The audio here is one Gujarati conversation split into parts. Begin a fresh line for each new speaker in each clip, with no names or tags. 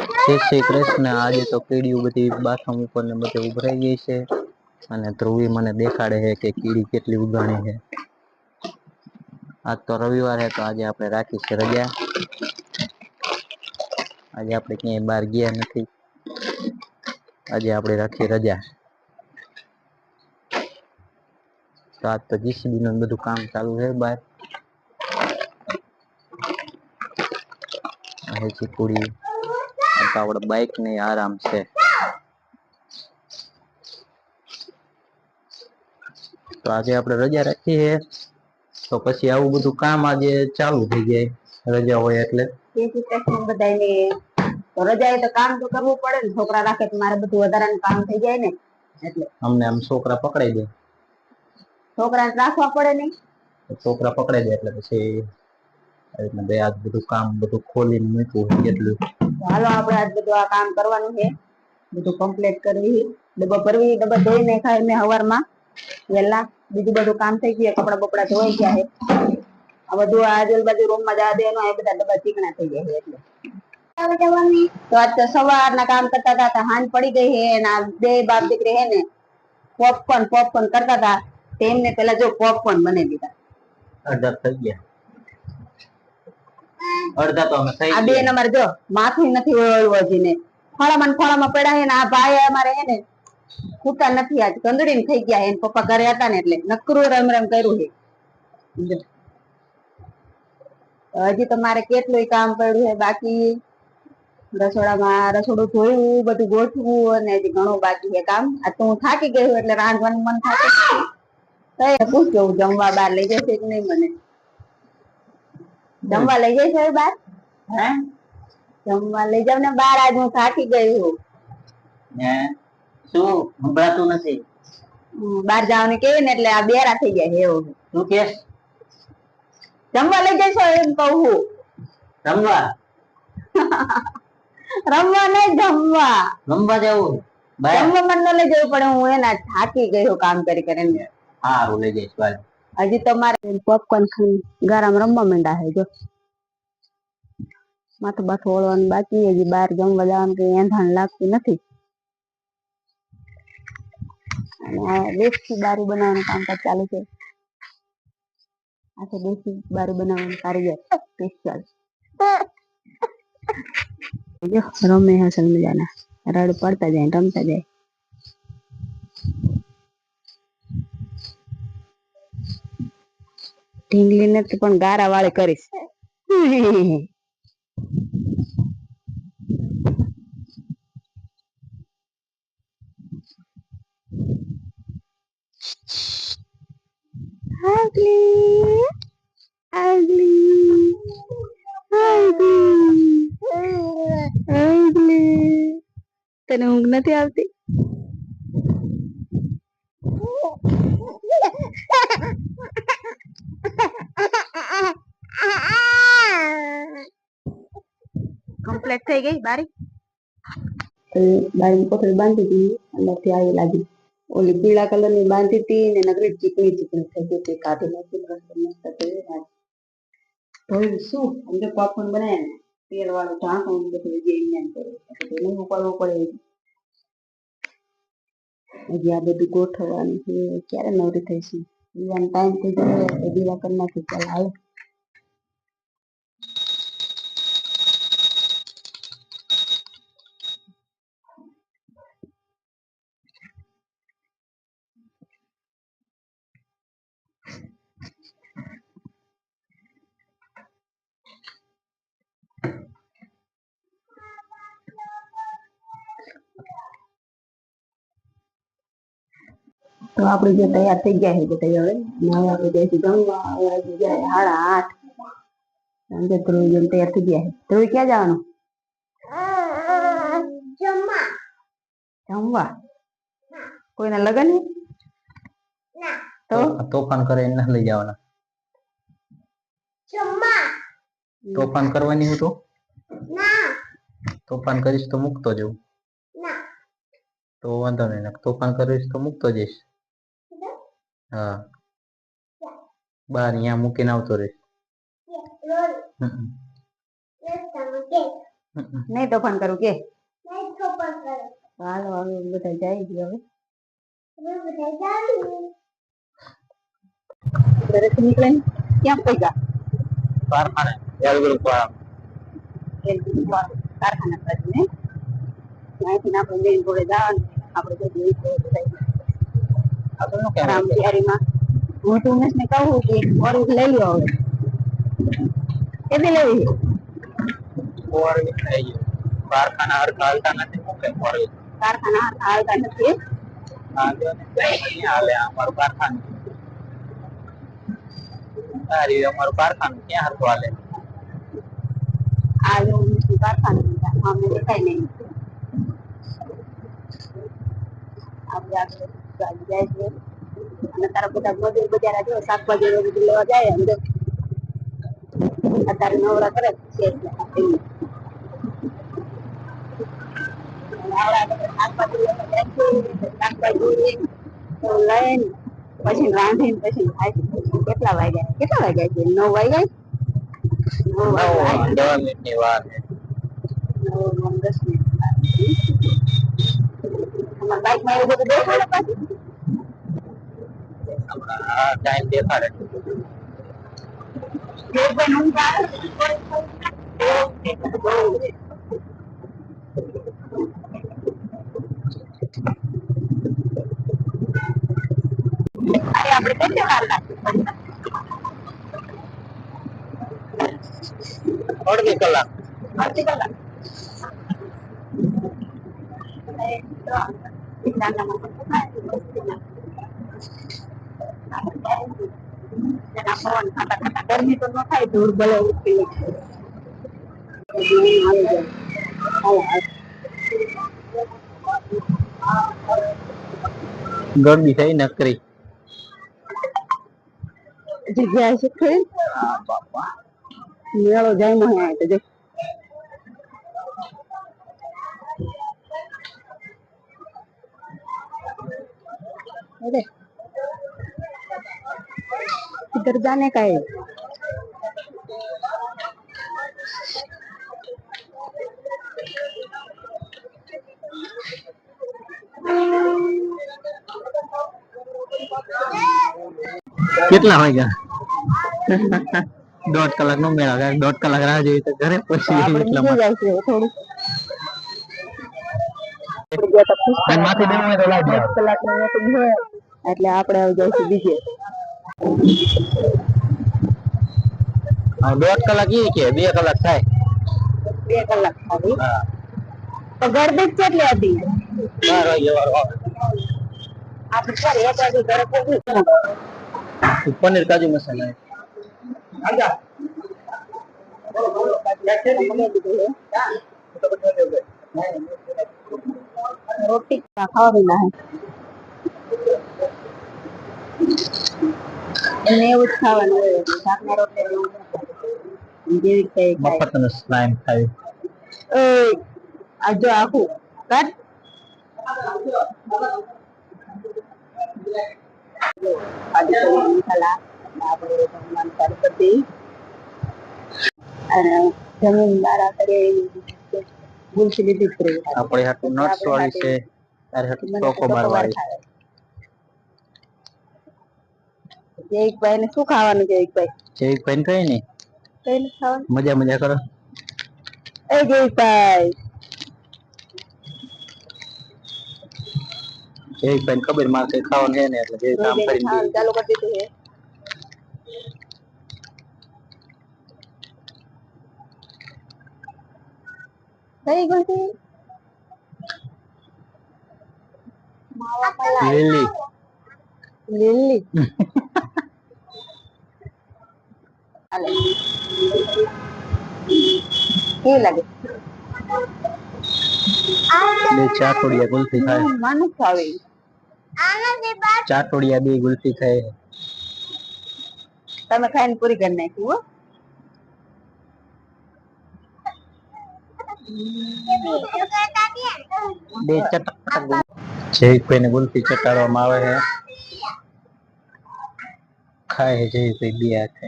જય શ્રી કૃષ્ણ. આજે તો કીડીઓ બધી બાથરૂમ ઉપર ને બધે ઉભરાઈ ગઈ છે અને ધ્રુવી મને દેખાડે છે કે કીડી કેટલી ઉગાણી છે. આજ તો રવિવાર છે તો આજે આપણે રાખી છે રજા. આજે આપણે ક્યાંય બહાર ગયા નથી. આજે આપણે રાખી રજા. તો આજ તો જીસીબી નું બધું કામ ચાલુ છે બહાર. ચીકુડી તો આપડે બાઈક ને આરામ છે. તો આજે આપણે રજા રાખીએ તો પછી આવું બધું કામ આજે ચાલુ થઈ જાય રજા હોય એટલે.
બધાને તો રજા તો કામ તો કરવું પડે ને. છોકરા રાખે તો મારે બધું વધારાનું કામ થઈ જાય ને. એટલે
અમને આમ છોકરા પકડાઈ દે.
છોકરાને રાખવા પડે નહીં.
છોકરા પકડાઈ દે એટલે પછી બે આજ બધું કામ બધું ખોલીને મૂક્યું એટલું.
હાલો આપણે આજ બધું આ કામ કરવાનું છે. બધું કમ્પ્લીટ કરવી. ડબ્બા ભરવી. ડબ્બા ધોઈ નાખાય મેં હવારમાં વેલા. બીજું બધું કામ થઈ ગયું. કપડા બપડા ધોઈ ગયા છે. આ બધું આજુબાજુ રૂમ માં જવા દેવાનું. એ બધા ડબ્બા ચીકણા થઈ જાય એટલે. તો આજ તો સવારના કામ કરતા હતા. હાંજ પડી ગઈ છે ને બે બાપ દીકરી હે ને પોપકોર્ન કરતા હતા. તેમને પેલા જો પોપકોર્ન બનાવી દીધા.
અડધા થઈ ગયા. અડધા તો અમે થઈ
આ બે નંબર જો માથું નથી ઓળવું હજી ને. ખોળામાં પડ્યા છે ને. આ ભાઈ અમારે હે ને ખૂટા નથી. આજ કંદડીને થઈ ગયા. એને પપ્પા ઘરે હતા ને એટલે નકરું રમ રમ કર્યું છે. હજી તો મારે કેટલું કામ પડ્યું છે બાકી. રસોડામાં રસોડું ધોયું બધું ગોઠવું અને હજી ઘણું બાકી છે કામ. આ તો હું થાકી ગયું એટલે રાંધવાનું મન થાય. પૂછજો જમવા બહાર લઈ જશે કે નહીં મને. જમવા લઈ જઈશ હવે બાર. હે જમવા લઈ જાવ ને બાર. આજ હું થાકી ગઈ હું.
શું સંભળાતું નથી.
બહાર જવાનું કેવી ને એટલે આ બેરા થઈ જાય એવું.
શું કે
જમવા લઈ જઈશો એમ કહું.
રમવા
રમવા નહીં જમવા.
રમવા જવું.
જમવા મને લઈ જવું પડે. હું એના થાકી ગયો કામ કરી કરીને.
હારું લઈ જઈશ બાય.
હજી તો મારે પોપકોર્ન ગરમ રમવા માંડ્યા છે જો. માથું બાથું ઓળવાનું બાકી. હજી બહાર જમવા જવાનું કઈ એંધાણ લાગતું નથી. અને દેશી દારૂ બનાવવાનું કામકાજ ચાલુ છે. આ તો દેશી દારૂ બનાવવાનું કારીગર સ્પેશિયલ. રમે હસલ મજાના. રડ પડતા જાય રમતા જાય. ઢીંગલી નથી પણ ગારા વાળી કરીશ. તને ઊંઘ નથી આવતી. કમ્પ્લીટ થઈ ગઈ બારી. બારી કોથળી બાંધી હતી અંદરથી આવી લાગી. ઓલી પીળા કલર ની બાંધી હતી ને નકરી ચીકણી થઈ ગઈ હતી. કાઢી નાખી શું અંદર પોપકોર્ન બનાવ્યા ને તેલ વાળું ઢાંકણું બધું કર્યું ઉપાડવું પડે. હજી આ બધું ગોઠવવાનું છે. ક્યારે નવરી થઈશું. ટાઈમ થઈ ગયો. દીવા કરી નાખી. ચાલ હાલો. તો આપડે જે તૈયાર થઈ ગયા છે બધા હવે આપણે જઈશું જમવા. જાય 8:30. ધ્રુવી તૈયાર થઈ ગયા છે. ધ્રુવી ક્યાં જવાનું? જમવા. કોઈના લગન તો
તોફાન કરે એને લઈ જવાના. તોફાન કરવાની હું તો તોફાન કરીશ તો મૂકતો જવું. તો વાંધો નહીં. તોફાન કરીશ તો મૂકતો જઈશ. હા બાર અહીંયા મૂકીને આવતો રહીશ.
નહીં તોફાન કરું કે હાલો હવે બધા જાય છે હવે ઘરેથી નીકળે ક્યાં પૈસા
કારખાને
કારખાના બાજુ ને અહીંથી આપણે બેન જોડે જવાનું આપણે રામ તૈયારીમાં હું તો ઉમેશ ને કહું કે ઓર લઈ લ્યો હવે કેટલી લેવી
કારખાના હરખા હાલતા નથી
કારખાના હાલતા નથી
હાલે અમારું કારખાનું અમારું કારખાનું ક્યાં હરખું હાલે
આ જો કારખાનું અમને દેખાય નહીં આપણે આગળ જાય છે અને તારા બધા મજૂર બજારા જો શાકભાજી બધું લેવા જાય અંદર અત્યારે નવરા કરે છે શાકભાજી લઈને પછી રાંધીને પછી ખાય કેટલા વાગ્યા છે 9 વાગ્યા
10 મિનિટની વાર
10 મિનિટ બાઈક માં એવું બધું દેખાડે પાછું
ટાઈમ દેખાડે
આપણે કેટલી વાર લાગે
અડધી કલાક
ગરમી તો ન થાય ધૂળ ભલે ઉઠી
ગરમી થઈ નકરી
જગ્યા છે ખરી મેળો જાય નો હે તો દેખ अरे इधर जाने का है
કેટલા વાગ્યા 1.5 કલાક નો મેળા 1.5 કલાક રાહ જોઈ તો ઘરે પછી એટલા
થોડું
માથે દેવું તો લાગી
1 કલાક નો meeting હોય એટલે આપણે આવી જઈશું બીજે
1.5 કલાક ઈ કે 2 કલાક થાય
2 કલાક થાય હા તો ગરદી કેટલી હતી
12 વાગે વાળો
આપણે ચાલ 1 વાગે ઘરે પહોંચી
પનીર કાજુ મસાલા આજા
रोटी खावा भी ना है એને એવું જ ખાવાનું હોય શાકના રોટલી જેવી કઈ
મફતનો સ્લાઈમ ખાય
એ આ જો આખું કટ મસાલા આપણે ભગવાન સરસ્વતી અને જમીન મારા કરે ગુલસી લીધી પડી
આપણે હાટું નટ્સ વાળી છે તારે હાટું ચોકોબાર વાળી
એક ભાઈ ને શું ખાવાનું છે એક ભાઈ
કઈ નહીં
કઈ ખાવાનું
મજા કરો
એ જયભાઈ
ખબર મારે ખાવાનું છે ને એટલે જે કામ કરીને
ચાલુ કરી દીધું છે કઈ ગુલસી
લીલી
લીલી કેવી લાગે
બે ચાટોડિયા ગુલ્ફી ખાય
માનું ખાવે
ચાટોડિયા બે ગુલ્ફી ખાય
તમે ખાઈને પૂરી કરી નાખી હો
બે ચટક જયભાઈ ને ગુલ્ફી ચટાડવામાં આવે છે ખાય જયભાઈ બે હાથે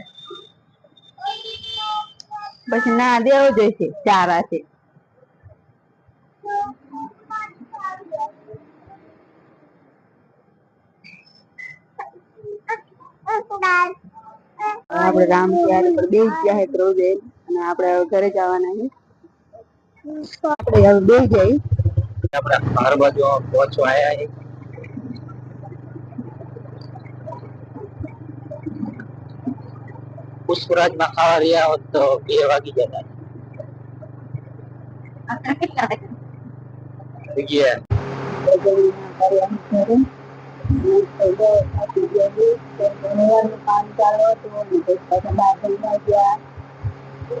પછી ના દેવો જોઈશે 4 હાથે આપણે રામ ત્યારે પર બે ગયા હે રોજે અને આપણે હવે ઘરે જવાના છે. આપણે હવે બે જઈ
આપણા ઘર બાજુ પહોંચવા આવ્યા છે. પુષ્પરાજમાં ખાવા રહ્યા હોત તો 2 વાગી જતા.
કામ ચાલુ હતું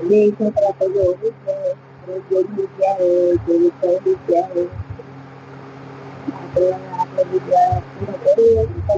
બે છોકરા તો જો આપણે બીજા પૂરો કરીએ તો